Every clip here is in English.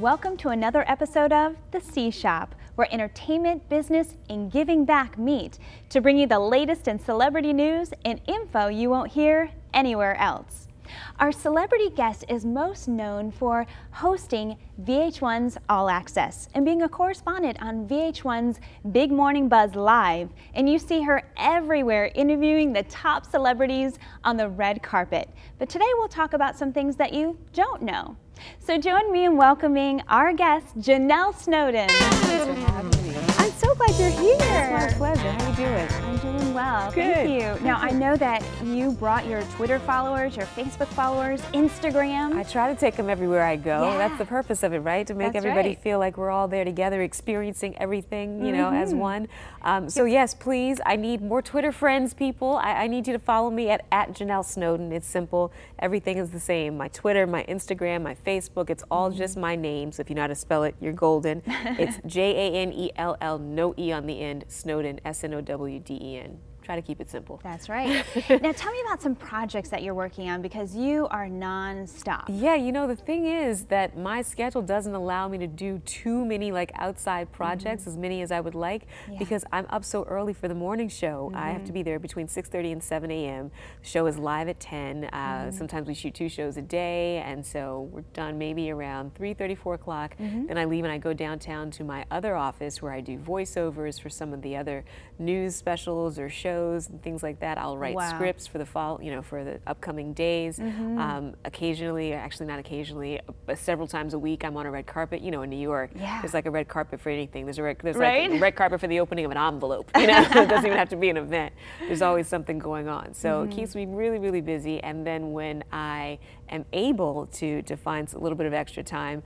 welcome to another episode of The C Shop, where entertainment, business, and giving back meet to bring you the latest in celebrity news and info you won't hear anywhere else. Our celebrity guest is most known for hosting VH1's All Access and being a correspondent on VH1's Big Morning Buzz Live, and you see her everywhere interviewing the top celebrities on the red carpet. But today we'll talk about some things that you don't know. So join me in welcoming our guest, Janell Snowden. Thanks for having me. I'm so glad you're here. It's my pleasure. How you doing? I'm doing well. Good. Thank you. Now, I know that you brought your Twitter followers, your Facebook followers, Instagram. I try to take them everywhere I go. Yeah. That's the purpose of it, right? To make That's everybody right. feel like we're all there together, experiencing everything, you know, as one. So yes, please, I need more Twitter friends, people. I need you to follow me at Janell Snowden. It's simple. Everything is the same. My Twitter, my Instagram, my Facebook, it's all just my name. So if you know how to spell it, you're golden. It's Janell, no E on the end, Snowden, Snowden. Try to keep it simple. That's right. Now tell me about some projects that you're working on, because you are non-stop. Yeah, you know, the thing is that my schedule doesn't allow me to do too many like outside projects, as many as I would like, because I'm up so early for the morning show. I have to be there between 6:30 and 7 a.m. The show is live at 10. Sometimes we shoot 2 shows a day, and so we're done maybe around 3:30, 4 o'clock. Then I leave and I go downtown to my other office where I do voiceovers for some of the other news specials or shows and things like that. I'll write scripts for the fall, you know, for the upcoming days. Occasionally, or actually not occasionally, but several times a week, I'm on a red carpet. You know, in New York, there's like a red carpet for anything. There's like a red carpet for the opening of an envelope. You know, it doesn't even have to be an event. There's always something going on. So it keeps me really, really busy. And then when I am able to find a little bit of extra time,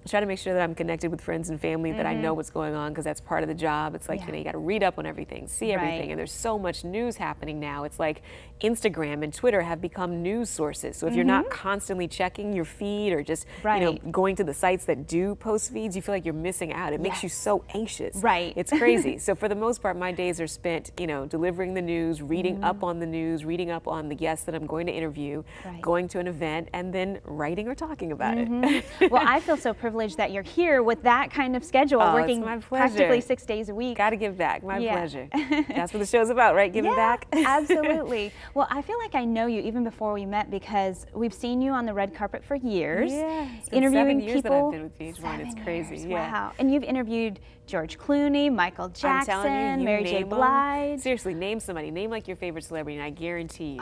try to make sure that I'm connected with friends and family, that I know what's going on, because that's part of the job. It's like, you know, you got to read up on everything, see everything, and there's so much news happening now. It's like Instagram and Twitter have become news sources. So if you're not constantly checking your feed or just, you know, going to the sites that do post feeds, you feel like you're missing out. It makes you so anxious. Right. It's crazy. So for the most part, my days are spent, you know, delivering the news, reading up on the news, reading up on the guests that I'm going to interview, going to an event, and then writing or talking about it. Well, I feel so privileged that you're here with that kind of schedule, working practically 6 days a week. Got to give back. My pleasure. That's what the show's about, right? Giving back. Absolutely. Well, I feel like I know you even before we met, because we've seen you on the red carpet for years. Yeah, it's been interviewing 7 years people. that I've been with VH1. It's crazy. Wow. And you've interviewed George Clooney, Michael Jackson, I'm telling you, Mary J. Blige. Seriously, name somebody. Name like your favorite celebrity, and I guarantee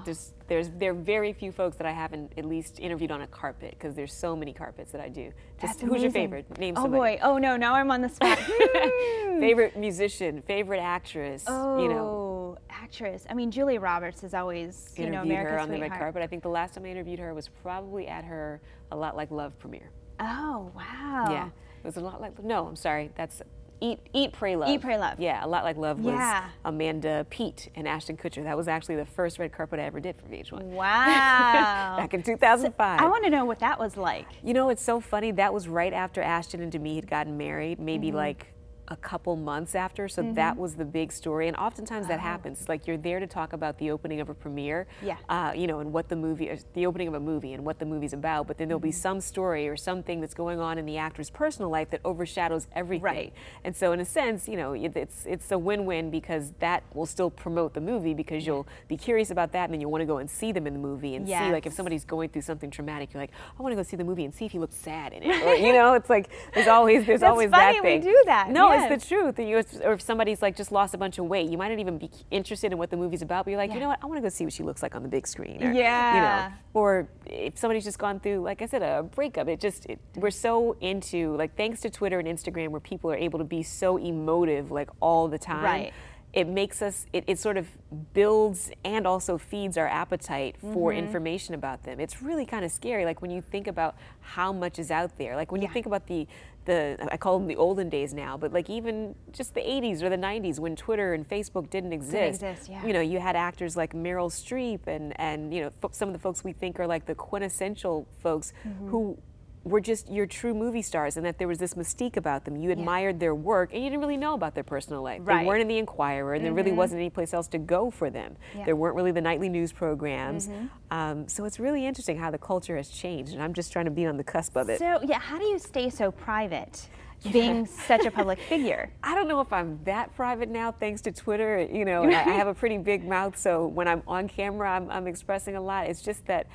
you, there are very few folks that I haven't at least interviewed on a carpet, because there's so many carpets that I do. Just who's your favorite? Name somebody. Oh boy. Oh no, now I'm on the spot. Favorite musician, favorite actress. Oh, you know, actress. I mean, Julia Roberts is always, you know, interviewed America's her on the red sweetheart. carpet. I think the last time I interviewed her was probably at her A Lot Like Love premiere. Oh wow. Yeah, it was A Lot Like. No, I'm sorry. That's Eat, Pray, Love. Eat, Pray, Love. Yeah, A Lot Like Love was Amanda Peet and Ashton Kutcher. That was actually the first red carpet I ever did for VH1. Wow. Back in 2005. I want to know what that was like. You know, it's so funny. That was right after Ashton and Demi had gotten married, maybe like a couple months after, so that was the big story. And oftentimes that happens. It's like you're there to talk about the opening of a premiere, you know, and what the movie, the opening of a movie and what the movie's about, but then there'll be some story or something that's going on in the actor's personal life that overshadows everything. Right. And so in a sense, you know, it's a win-win, because that will still promote the movie, because you'll be curious about that, and then you'll want to go and see them in the movie and see, like, if somebody's going through something traumatic, you're like, I want to go see the movie and see if he looks sad in it. Or, you know, it's like there's always that thing. We do that. No, it's the truth. Or if somebody's like just lost a bunch of weight, you might not even be interested in what the movie's about, but you're like, you know what, I want to go see what she looks like on the big screen. Or, you know, or if somebody's just gone through, like I said, a breakup, we're so into, like, thanks to Twitter and Instagram, where people are able to be so emotive, like, all the time. Right. It makes us, it sort of builds and also feeds our appetite for information about them. It's really kind of scary, like, when you think about how much is out there. Like, when you think about I call them the olden days now, but like even just the 80s or the 90s, when Twitter and Facebook didn't exist. You know, you had actors like Meryl Streep and you know, some of the folks we think are like the quintessential folks who were just your true movie stars, and that there was this mystique about them. You admired their work, and you didn't really know about their personal life. They weren't in the Inquirer, and there really wasn't any place else to go for them. There weren't really the nightly news programs. So it's really interesting how the culture has changed, and I'm just trying to be on the cusp of it. So yeah, how do you stay so private, being such a public figure? I don't know if I'm that private now, thanks to Twitter. You know, I have a pretty big mouth, so when I'm on camera, I'm expressing a lot. It's just that,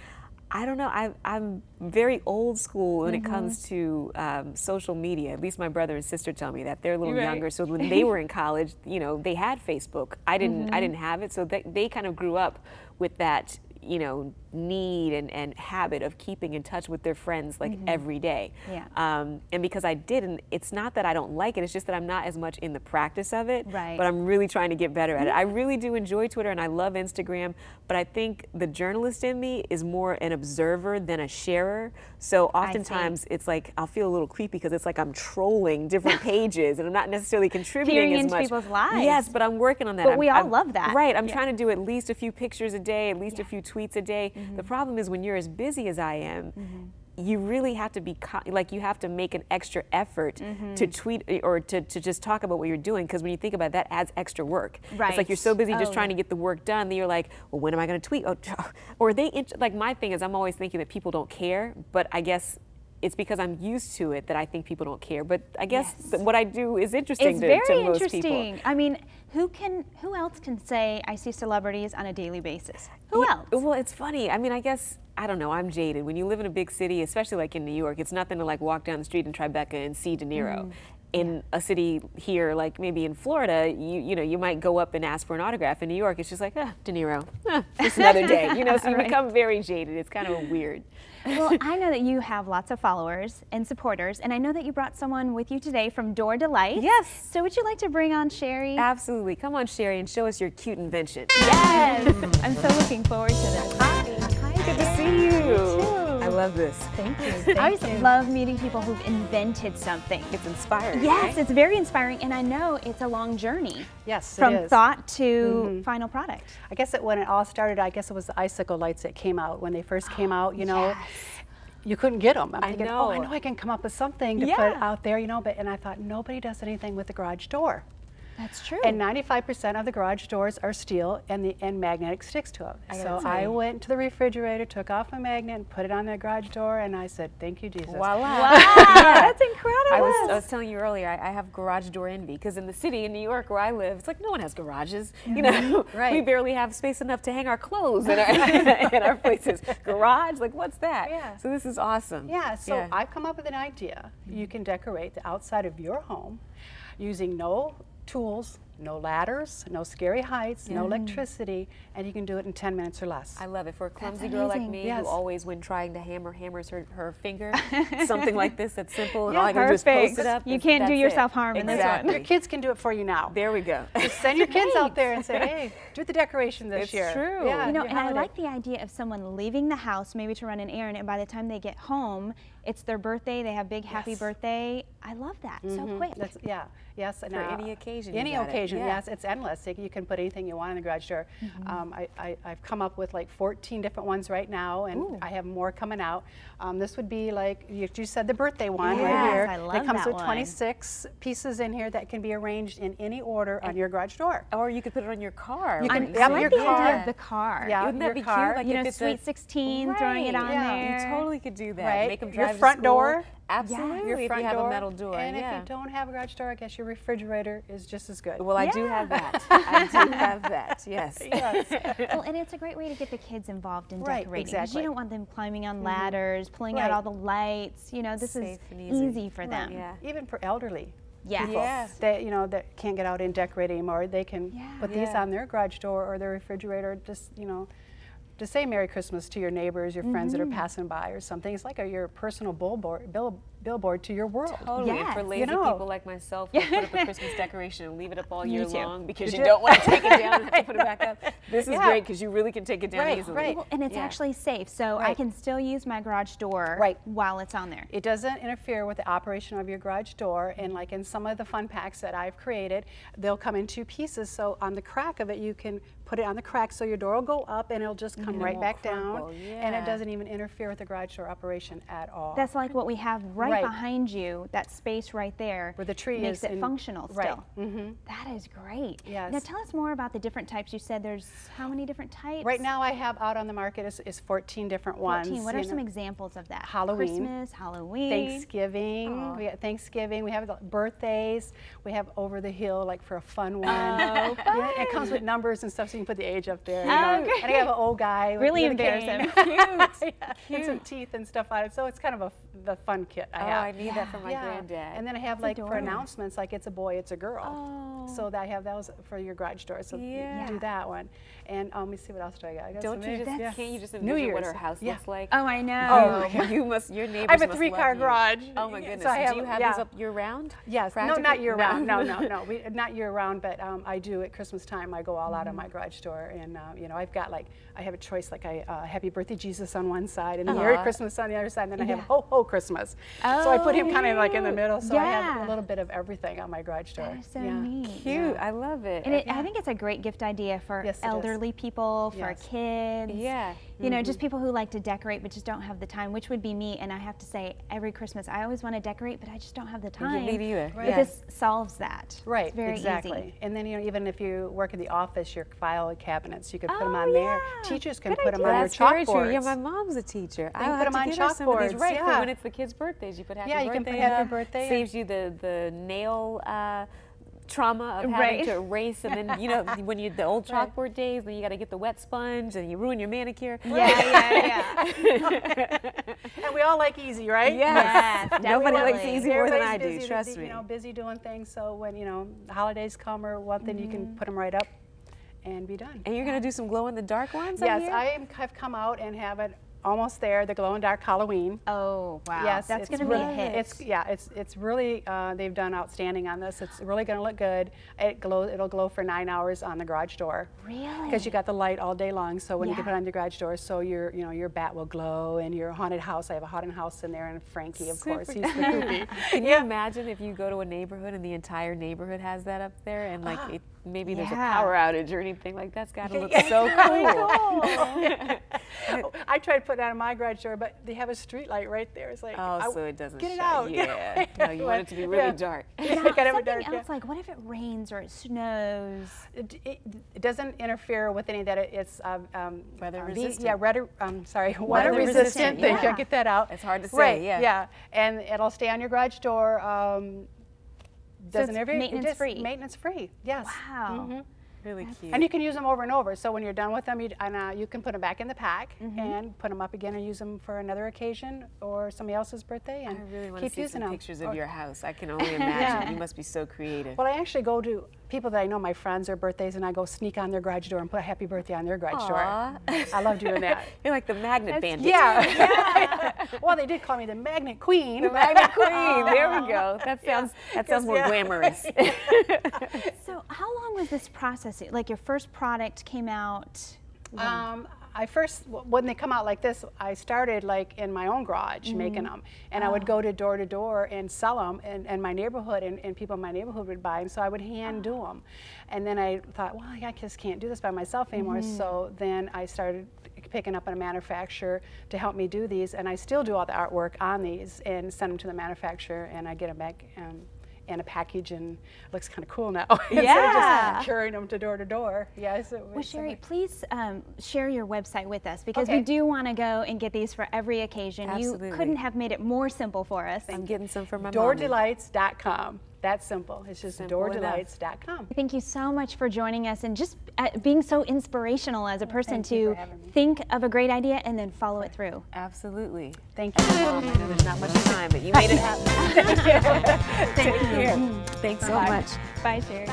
I don't know, I'm very old school when it comes to social media. At least my brother and sister tell me that. They're a little younger, so when they were in college, you know, they had Facebook. I didn't have it, so they kind of grew up with that, you know, need and habit of keeping in touch with their friends like every day. And because I didn't, it's not that I don't like it, it's just that I'm not as much in the practice of it, but I'm really trying to get better at it. I really do enjoy Twitter and I love Instagram, but I think the journalist in me is more an observer than a sharer. So oftentimes it's like, I'll feel a little creepy because it's like I'm trolling different pages and I'm not necessarily contributing as much. People's lives. Yes, but I'm working on that. But we all love that. Right, I'm trying to do at least a few pictures a day, at least a few tweets a day. The problem is when you're as busy as I am, you really have to be, like you have to make an extra effort to tweet or to just talk about what you're doing, because when you think about it, that adds extra work. It's like you're so busy just trying to get the work done that you're like, well, when am I going to tweet? Or like my thing is I'm always thinking that people don't care, but I guess it's because I'm used to it that I think people don't care. But I guess what I do is interesting to most people. It's very interesting. I mean, who else can say I see celebrities on a daily basis? Who else? Well, it's funny. I mean, I guess, I don't know, I'm jaded. When you live in a big city, especially like in New York, it's nothing to like walk down the street in Tribeca and see Dinero. In a city here, like maybe in Florida, you know, you might go up and ask for an autograph. In New York, it's just like, Dinero, just another day. You know, so you become very jaded. It's kind of weird. Well, I know that you have lots of followers and supporters, and I know that you brought someone with you today from Door Delight. Yes. So would you like to bring on Sherry? Absolutely. Come on, Sherry, and show us your cute invention. Yes. I'm so looking forward to this. Hi. Good to see you. I love this. Thank you. I always love meeting people who've invented something. It's inspiring. Yes, it's very inspiring, and I know it's a long journey. Yes, from thought to final product. I guess when it all started, I guess it was the icicle lights that came out when they first came out. You know, you couldn't get them. I'm thinking, oh, I know I can come up with something to put out there. You know, and I thought nobody does anything with the garage door. That's true. And 95% of the garage doors are steel, and magnetic sticks to them. So I went to the refrigerator, took off a magnet, and put it on the garage door, and I said, "Thank you, Jesus." Voila! Wow, that's incredible. I was telling you earlier, I have garage door envy, because in the city in New York where I live, it's like no one has garages. You know, we barely have space enough to hang our clothes in our places. Garage, like what's that? Yeah. So this is awesome. Yeah. So I've come up with an idea. You can decorate the outside of your home using no tools, no ladders, no scary heights, no electricity, and you can do it in 10 minutes or less. I love it. For a clumsy girl like me who always, when trying to hammers her finger, something like this that's simple and all I can do is post it up. You can't do yourself harm in this one. Your kids can do it for you now. There we go. Just send your kids out there and say, hey, do the decoration this year. It's true. Yeah, you know, and I like the idea of someone leaving the house maybe to run an errand, and by the time they get home, it's their birthday, they have big happy birthday. I love that, so quick. Yes. For any occasion. Any occasion, yes. It's endless. You can put anything you want in the garage door. I've come up with like 14 different ones right now, and I have more coming out. This would be like, you said the birthday one right here. I love it comes that with 26 pieces in here that can be arranged in any order on your garage door. Or you could put it on your car. You can, I like the idea of the car. Yeah, wouldn't that be cute? Like, you know, Sweet 16, throwing it on there. You totally could do that. Right. Make them drive your front to school. door. Absolutely, Your front if you have door, a metal door. And if you don't have a garage door, I guess your refrigerator is just as good. Well, I do have that. I do have that, yes. Well, and it's a great way to get the kids involved in decorating. Exactly. You don't want them climbing on ladders, pulling out all the lights. You know, this is easy for them. Even for elderly people that, you know, that can't get out and decorate anymore, they can put these on their garage door or their refrigerator, just, you know, to say Merry Christmas to your neighbors, your friends that are passing by or something. It's like your personal billboard to your world. Totally. Yes. And for lazy You know. people like myself, who put up a Christmas decoration and leave it up all year too. long because you don't want to take it down and have to put it back up. This is Yeah. great because you really can take it down Right, easily. right. Well, and it's actually safe, so I Right. can still use my garage door Right. while it's on there. It doesn't interfere with the operation of your garage door, and like in some of the fun packs that I've created, they'll come in 2 pieces, so on the crack of it you can put it on the crack so your door will go up and it'll just come right won't back crumple, down, yeah. and it doesn't even interfere with the garage door operation at all. That's like what we have right, Right. behind you, that space right there. Where the tree makes is it in- functional right. still. That is great. Yes. Now tell us more about the different types. You said there's how many different types? Right now I have out on the market is 14 different ones. 14. What are you some know. examples of that? Halloween. Christmas, Halloween. Thanksgiving. We got Thanksgiving. We have the birthdays. We have over the hill, like for a fun one. Oh, Yeah, it comes with numbers and stuff, so you can put the age up there. You Oh, know. great. And I have an old guy. Really with a embarrass cane. him. Cute. Yeah, and some teeth and stuff on it. So it's kind of the fun kit I Oh, have. I need that for my Yeah. granddad. And then I have That's like for adorable. announcements, like it's a boy, it's a girl. Oh. So that I have those for your garage door. So Yeah. you do that one. And let me see what else do I got. I got Don't some you just, eggs. Yeah. can't you just New envision what Year's. our house Yeah. looks like? Oh, I know. Oh, You must, your neighbors I have a must 3-car love you. garage. Oh my Yeah, goodness. so I Do you have these up year round? Yes, no, Practically? not year round. No, not year round, but I do at Christmas time. I go all out on my garage door, and you know, I've got like I have a choice, like Happy Birthday Jesus on one side, and Merry Christmas on the other side, and then I have Ho Ho Christmas. So I put him kind of like in the middle, so I have a little bit of everything on my garage door. That is so Yeah. neat. Cute. I love it. And I think it's a great gift idea for Yes, it is. elderly people, for Yes. kids. Yeah. You know, just people who like to decorate but just don't have the time, which would be me. And I have to say, every Christmas, I always want to decorate, but I just don't have the time. Me neither. Right. But this solves that. Right, It's very exactly. easy. And then, you know, even if you work in the office, your file cabinets, you can put them Oh, on there. yeah. Teachers can Good put them idea. on their That's very true. chalkboards. Yeah, my mom's a teacher. I can have put 'em to on give her some of these. chalkboards, Right, for yeah. when it's the kids' birthdays, you put happy Yeah, you birthday. can put happy up. birthday, Saves you the nail trauma of having to erase, and then you know when you the old chalkboard days, then you got to get the wet sponge and you ruin your manicure. Yeah. And we all like easy, right? Yes. Yes, Nobody likes definitely. easy more than I Everybody's do. busy, Trust me. You know, busy doing things. So when you know holidays come or one thing, you can put them right up and be done. And you're gonna do some glow in the dark ones. I Yes, hear? I have come out and have it almost there. The glow in dark Halloween. Oh, wow. Yes, That's it's going to be a really- hit. It's really they've done outstanding on this. It's really going to look good. It'll glow for 9 hours on the garage door. Really? Because you got the light all day long, so when you Yeah. can put it on your garage door, so your bat will glow, and your haunted house. I have a haunted house in there, and Frankie, of course, he's the poopy. Can you imagine if you go to a neighborhood and the entire neighborhood has that up there, and like maybe there's a Yeah. power outage or anything like that's got to look so cool. I tried to put that on my garage door, but they have a street light right there. It's like, Oh, so it doesn't get it shine. out. Yeah. No, you want it to be really dark. Now, Gotta have it something dark, yeah. else, like what if it rains or it snows? It doesn't interfere with any that it's Weather weather resistant. water resistant. Thank you. yeah. Get that out. It's hard to say, Right, yeah. yeah, and it'll stay on your garage door. Doesn't it's interfere. maintenance free. Maintenance free. Yes. Wow. Really cute. And you can use them over and over. So when you're done with them, you can put them back in the pack and put them up again and use them for another occasion or somebody else's birthday. And I really want to keep see using some them. pictures of your house. I can only imagine. You must be so creative. Well, I actually go to people that I know, my friends, their birthdays, and I go sneak on their garage door and put a happy birthday on their garage door. Aw. I love doing that. You're like the magnet bandit. Yeah. Well, they did call me the Magnet Queen. The magnet queen. There we go. That sounds more glamorous. So how long was this process? Like your first product came out? I first, when they come out like this, I started like in my own garage making them. And I would go to door and sell them in my neighborhood, and people in my neighborhood would buy them. So I would hand do them. And then I thought, well, I just can't do this by myself anymore. So then I started picking up a manufacturer to help me do these. And I still do all the artwork on these and send them to the manufacturer, and I get them back in a package, and it looks kind of cool now. Instead of just carrying them to door. Yes. Well, Sherry, please share your website with us, because we do want to go and get these for every occasion. Absolutely. You couldn't have made it more simple for us. I'm getting some for my mom. DoorDelights.com. That's simple. It's just Simple DoorDelights.com. Thank you so much for joining us and just being so inspirational as a person Thank you to for having me. think of a great idea and then follow it through. Absolutely. Thank you. I know there's not much time, but you made it happen. Take care. Thanks so much. Bye, Sherry.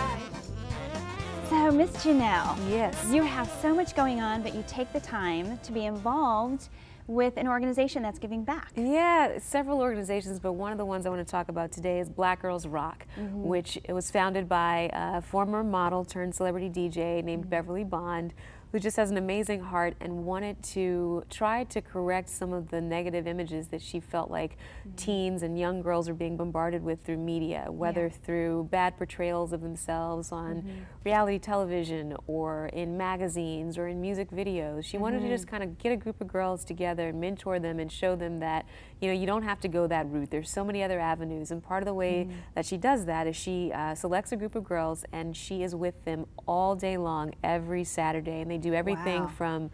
So, Miss Janell, Yes. you have so much going on, but you take the time to be involved with an organization that's giving back. Yeah, several organizations, but one of the ones I want to talk about today is Black Girls Rock, which it was founded by a former model turned celebrity DJ named Beverly Bond, who just has an amazing heart and wanted to try to correct some of the negative images that she felt like teens and young girls are being bombarded with through media, whether through bad portrayals of themselves on reality television or in magazines or in music videos. She wanted to just kind of get a group of girls together and mentor them and show them that, you know, you don't have to go that route. There's so many other avenues, and part of the way that she does that is she selects a group of girls and she is with them all day long every Saturday, and they do everything from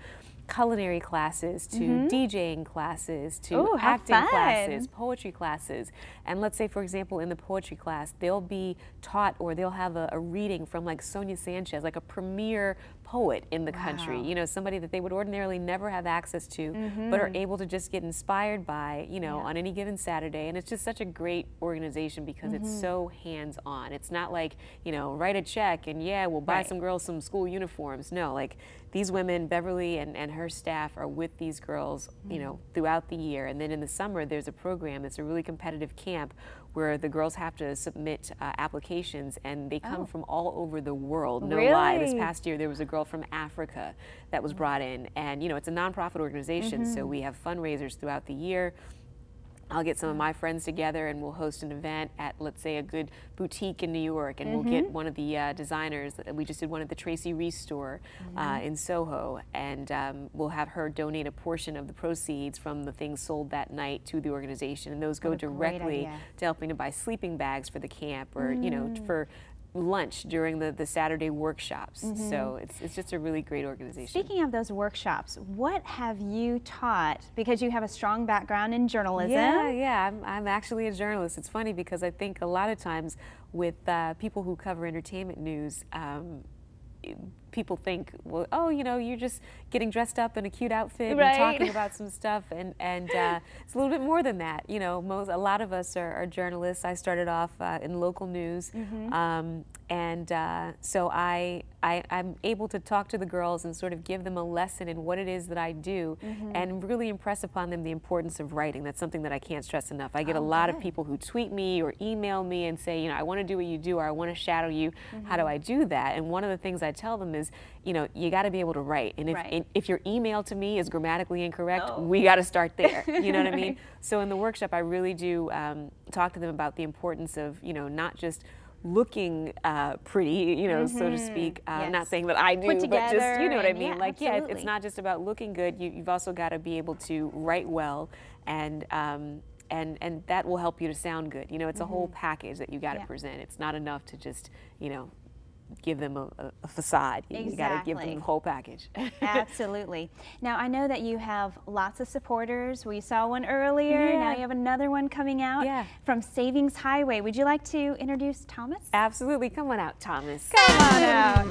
culinary classes to DJing classes to acting classes, poetry classes. And let's say, for example, in the poetry class, they'll be taught or they'll have a reading from like Sonia Sanchez, like a premier poet in the country, you know, somebody that they would ordinarily never have access to, but are able to just get inspired by, you know, on any given Saturday. And it's just such a great organization because it's so hands-on. It's not like, you know, write a check and we'll buy some girls some school uniforms. No, like these women, Beverly and her staff are with these girls, you know, throughout the year. And then in the summer, there's a program that's a really competitive camp where the girls have to submit applications, and they come from all over the world. No lie, this past year there was a girl from Africa that was brought in, and you know, it's a nonprofit organization, so we have fundraisers throughout the year. I'll get some of my friends together and we'll host an event at, let's say, a good boutique in New York, and we'll get one of the designers. We just did one at the Tracy Reese store in Soho, and we'll have her donate a portion of the proceeds from the things sold that night to the organization, and those go directly to helping to buy sleeping bags for the camp, or you know, for lunch during the Saturday workshops. So it's just a really great organization. Speaking of those workshops, what have you taught? Because you have a strong background in journalism. Yeah, I'm actually a journalist. It's funny because I think a lot of times with people who cover entertainment news, people think, well, oh, you know, you're just getting dressed up in a cute outfit and talking about some stuff, and it's a little bit more than that. You know, a lot of us are journalists. I started off in local news, so I'm able to talk to the girls and sort of give them a lesson in what it is that I do, and really impress upon them the importance of writing. That's something that I can't stress enough. I get a lot of people who tweet me or email me and say, you know, I want to do what you do, or I want to shadow you. How do I do that? And one of the things I tell them is, you know, you got to be able to write. And if your email to me is grammatically incorrect, we got to start there. You know what I mean? So in the workshop, I really do talk to them about the importance of, you know, not just looking pretty, you know, so to speak. Not saying that I do, but just, you know what I mean? Like, it's not just about looking good. You've also got to be able to write well, and that will help you to sound good. You know, it's a whole package that you got to present. It's not enough to just, you know, give them a facade. You got to give them the whole package. Absolutely. Now, I know that you have lots of supporters. We saw one earlier. Now you have another one coming out from Savings Highway. Would you like to introduce Thomas? Absolutely. Come on out, Thomas. Come on out.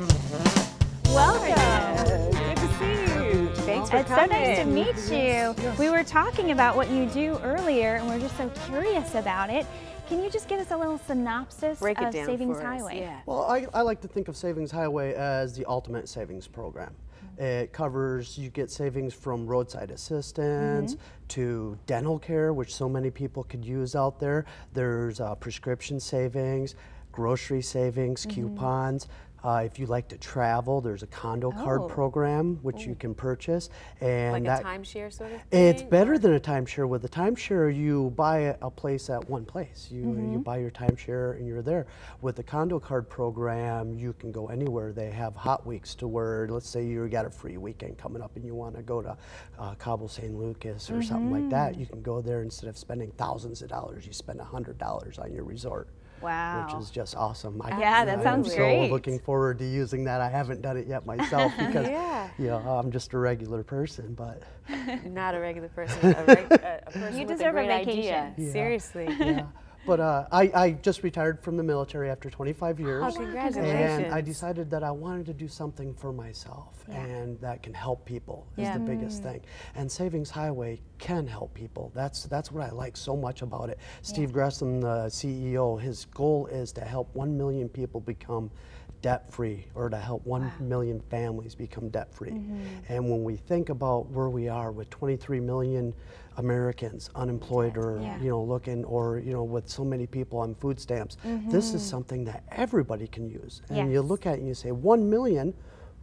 Welcome. Good to see you. Thanks for coming. It's so nice to meet you. We were talking about what you do earlier, and we're just so curious about it. Can you just give us a little synopsis of Savings Highway? Well, I like to think of Savings Highway as the ultimate savings program. It covers, you get savings from roadside assistance to dental care, which so many people could use out there. There's prescription savings, grocery savings, coupons. If you like to travel, there's a condo card program which you can purchase, and like a timeshare sort of thing? It's better than a timeshare. With a timeshare, you buy a place at one place. You buy your timeshare and you're there. With the condo card program, you can go anywhere. They have hot weeks to where, let's say you got a free weekend coming up and you want to go to Cabo San Lucas or something like that. You can go there. Instead of spending thousands of dollars, you spend $100 on your resort. Wow. Which is just awesome. That sounds great. I'm so looking forward to using that. I haven't done it yet myself because you know, I'm just a regular person, but not a regular person, a person you with deserve a great a vacation. idea. Seriously. But I just retired from the military after 25 years. Oh, congratulations. And I decided that I wanted to do something for myself, and that can help people is the biggest thing. And Savings Highway can help people. That's what I like so much about it. Steve Gresham, the CEO, his goal is to help 1 million people become debt-free, or to help 1 million families become debt-free. And when we think about where we are with 23 million Americans unemployed, or you know, looking, or you know, with so many people on food stamps, this is something that everybody can use. And you look at it and you say, 1 million,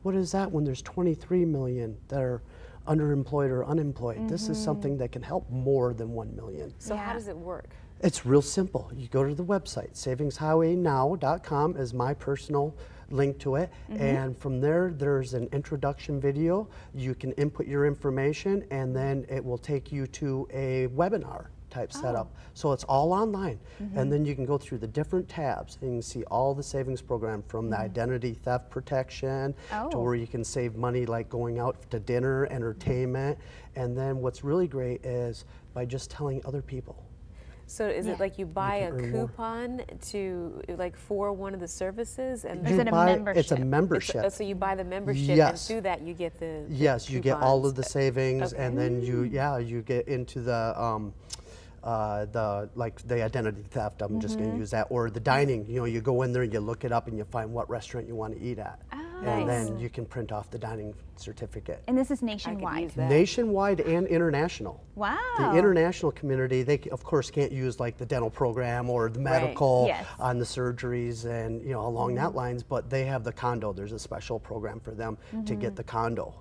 what is that when there's 23 million that are underemployed or unemployed? This is something that can help more than 1 million. So how does it work? It's real simple. You go to the website, savingshighwaynow.com is my personal link to it, and from there there's an introduction video. You can input your information, and then it will take you to a webinar type setup. So it's all online, and then you can go through the different tabs and you can see all the savings program, from the identity theft protection to where you can save money like going out to dinner, entertainment, and then what's really great is by just telling other people. So is it like you buy a coupon to, like, for one of the services, and is it a membership? It's a membership. So you buy the membership, and through that you get the you get all of the savings, and then you get into the identity theft. I'm just going to use that, or the dining. You know, you go in there and you look it up and you find what restaurant you want to eat at, and then you can print off the dining certificate. And this is nationwide. Nationwide and international. Wow. The international community, they of course can't use like the dental program or the medical on the surgeries and you know along that lines, but they have the condo. There's a special program for them to get the condo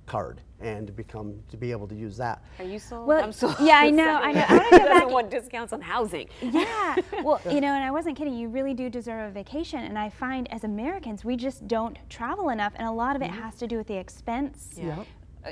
card and to be able to use that. Are you sold? Well, I'm sold. Yeah, I know. I want to go back. Want discounts on housing. Yeah. Well, you know, and I wasn't kidding. You really do deserve a vacation, and I find as Americans we just don't travel enough, and a lot of it has to do with the expense.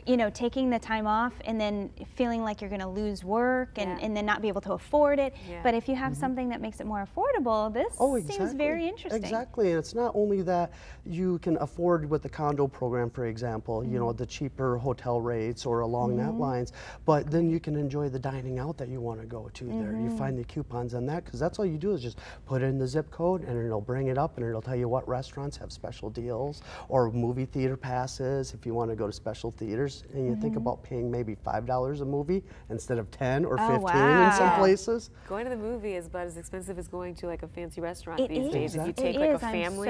You know, taking the time off and then feeling like you're going to lose work and then not be able to afford it. But if you have something that makes it more affordable, this seems very interesting. Exactly, and it's not only that you can afford with the condo program, for example, you know, the cheaper hotel rates or along that lines, but then you can enjoy the dining out that you want to go to there. You find the coupons on that, because that's all you do is just put in the zip code and it'll bring it up and it'll tell you what restaurants have special deals, or movie theater passes if you want to go to special theaters. And you think about paying maybe $5 a movie instead of 10 or 15 in some places. Going to the movie is about as expensive as going to like a fancy restaurant these days. Exactly. If you take like a family,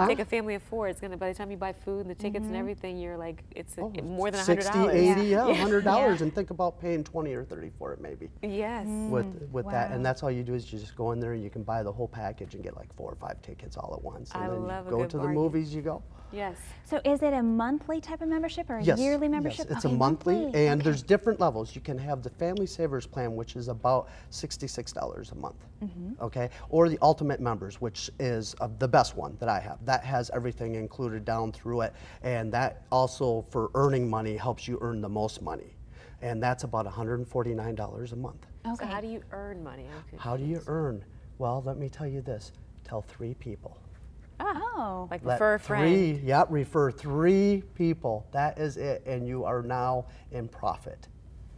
take a family of 4, it's gonna, by the time you buy food and the tickets and everything, you're like, it's more than $100. 60, 80, $100, and think about paying 20 or 30 for it maybe. Yes. With that, and that's all you do is you just go in there and you can buy the whole package and get like 4 or 5 tickets all at once, and then you go to the movies, you go. Yes. So is it a monthly type of membership or a yearly membership? Yes, it's a monthly, and there's different levels. You can have the Family Savers plan, which is about $66 a month, okay? Or the Ultimate Members, which is the best one that I have. That has everything included down through it, and that also, for earning money, helps you earn the most money. And that's about $149 a month. Okay. So how do you earn money? How do you earn? Well, let me tell you this. Tell 3 people. Oh. Like refer a friend. Refer 3 people. That is it, and you are now in profit.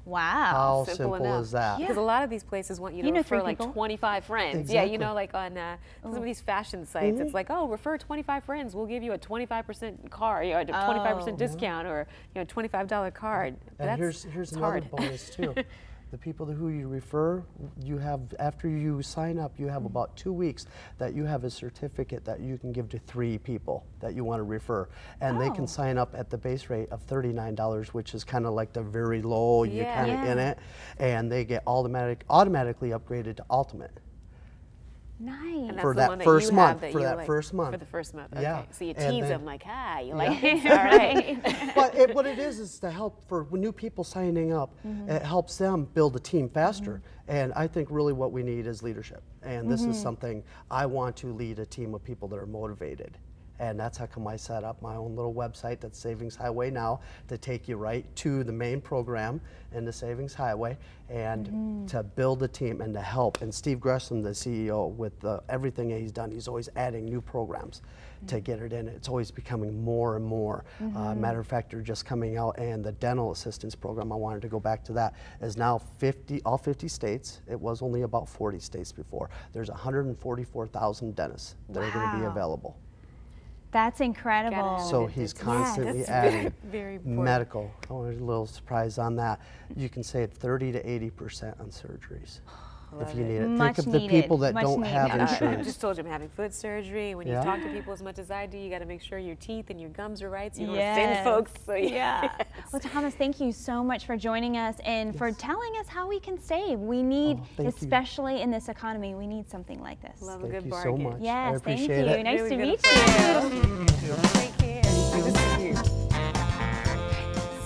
Wow. How simple is that? Because a lot of these places want you to refer like 25 friends. Exactly. Yeah, you know, like on some of these fashion sites, it's like, oh, refer 25 friends, we'll give you a 25% card, you know, a 25% discount, or you know, $25 card. And here's another bonus too. The people who you refer, you have, after you sign up, you have about 2 weeks that you have a certificate that you can give to 3 people that you want to refer. And they can sign up at the base rate of $39, which is kind of like the very low, you're kind of in it. And they get automatically upgraded to Ultimate. Nice. And for that's that first month. For that first month. For the first month. Okay. Yeah. So you tease them like, hi, you like it? All right. But what it is to help for new people signing up. It helps them build a team faster. And I think really what we need is leadership. And this is something I want to lead a team of people that are motivated. And that's how come I set up my own little website that's Savings Highway Now, to take you right to the main program in the Savings Highway, and to build a team and to help. And Steve Gresham, the CEO, with everything that he's done, he's always adding new programs to get it in. It's always becoming more and more. Matter of fact, they're just coming out, and the dental assistance program, I wanted to go back to that, is now all 50 states. It was only about 40 states before. There's 144,000 dentists that are going to be available. That's incredible. So he's constantly adding medical. I want a little surprise on that. You can save 30 to 80% on surgeries. if you need it. Much Think of the needed. people that Much don't have needed. I insurance. just told you I'm having foot surgery. When you talk to people as much as I do, you got to make sure your teeth and your gums are right so you don't offend folks. So yeah. Well, Thomas, thank you so much for joining us and for telling us how we can save. We need, especially in this economy, we need something like this. Love a good bargain. Thank you so much. Yes, I appreciate thank you. it. Nice Really to good meet you. Take care. Good to see you.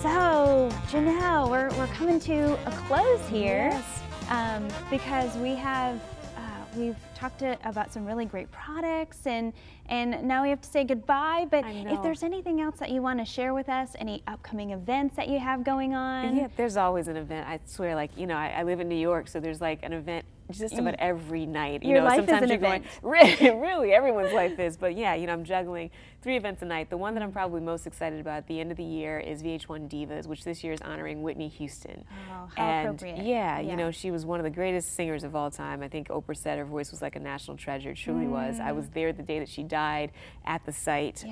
So, Janelle, we're coming to a close here because we've talked about some really great products and now we have to say goodbye, but if there's anything else that you want to share with us, any upcoming events that you have going on? Yeah, there's always an event. I swear, like, you know, I live in New York, so there's like an event just about every night. Your life is an event. Really, everyone's life is. But yeah, you know, I'm juggling 3 events a night. The one that I'm probably most excited about at the end of the year is VH1 Divas, which this year is honoring Whitney Houston. Oh, how appropriate. Yeah, you know, she was one of the greatest singers of all time. I think Oprah said her voice was like a national treasure. It truly was. I was there the day that she died at the site. You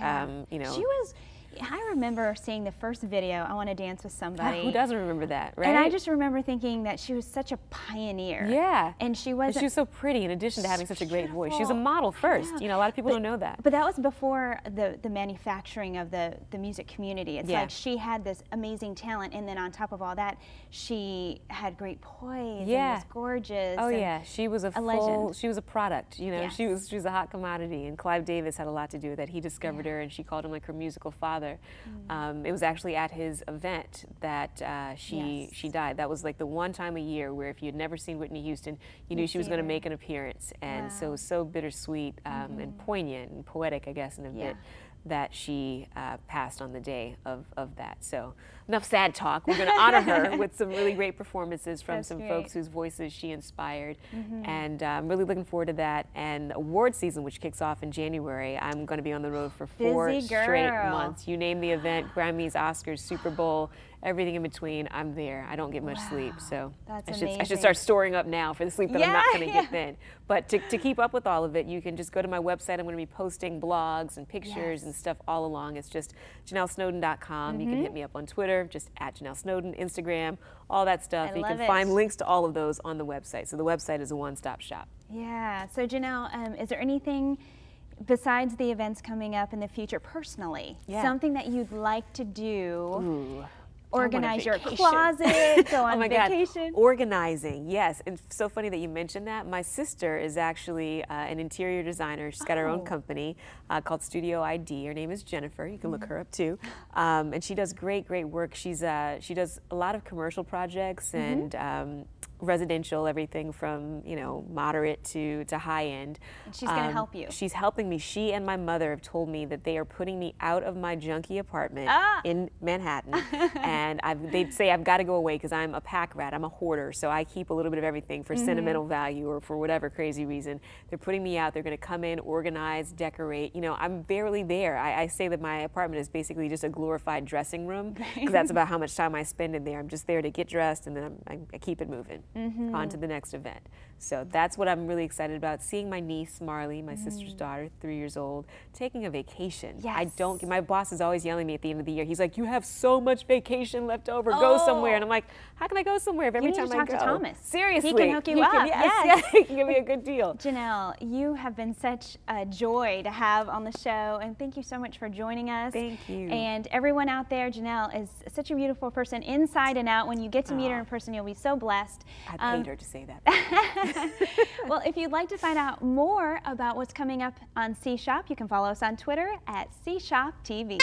know, she was. I remember seeing the first video, I Want to Dance with Somebody. Who doesn't remember that, right? And I just remember thinking that she was such a pioneer. Yeah. And she was so pretty in addition to having such a great voice. She was a model first. You know, a lot of people don't know that. But that was before the manufacturing of the music community. It's like she had this amazing talent, and then on top of all that, she had great poise and was gorgeous. Oh yeah, she was a legend. She was a product, you know. She was a hot commodity, and Clive Davis had a lot to do with that. He discovered her, and she called him like her musical father. It was actually at his event that she died. That was like the one time a year where if you had never seen Whitney Houston, you knew she was going to make an appearance. And so it was so bittersweet and poignant and poetic, I guess, in a bit, that she passed on the day of that. So enough sad talk. We're going to honor her with some really great performances from some folks whose voices she inspired. And I'm really looking forward to that. And award season, which kicks off in January, I'm going to be on the road for 4 straight months. You name the event, Grammys, Oscars, Super Bowl, everything in between, I'm there. I don't get much sleep, so I should start storing up now for the sleep that I'm not going to get then. But to keep up with all of it, you can just go to my website. I'm going to be posting blogs and pictures and stuff all along. It's just JanellSnowden.com. You can hit me up on Twitter, just at Janell Snowden, Instagram, all that stuff. You can find links to all of those on the website. So the website is a one-stop shop. Yeah. So Janell, is there anything besides the events coming up in the future personally, something that you'd like to do? Organize your closet, go on vacation. Organizing, yes. And so funny that you mentioned that. My sister is actually an interior designer. She's got her own company called Studio ID. Her name is Jennifer. You can look her up too. And she does great work. She does a lot of commercial projects and residential, everything from, you know, moderate to high end. And she's going to help you. She's helping me. She and my mother have told me that they are putting me out of my junky apartment in Manhattan. And they'd say I've got to go away because I'm a pack rat. I'm a hoarder, so I keep a little bit of everything for sentimental value or for whatever crazy reason. They're putting me out. They're going to come in, organize, decorate. You know, I'm barely there. I say that my apartment is basically just a glorified dressing room because that's about how much time I spend in there. I'm just there to get dressed, and then I keep it moving on to the next event. So that's what I'm really excited about. Seeing my niece, Marley, my sister's daughter, 3 years old, taking a vacation. My boss is always yelling at me at the end of the year. He's like, you have so much vacation left over. Go somewhere. And I'm like, how can I go somewhere if every time I go? You need to talk to Thomas. Seriously. He can hook you up. Yes, he can give me a good deal. Janell, you have been such a joy to have on the show, and thank you so much for joining us. Thank you. And everyone out there, Janell is such a beautiful person inside and out. When you get to meet her in person, you'll be so blessed. I paid her to say that. Well, if you'd like to find out more about what's coming up on C Shop, you can follow us on Twitter at CShopTV.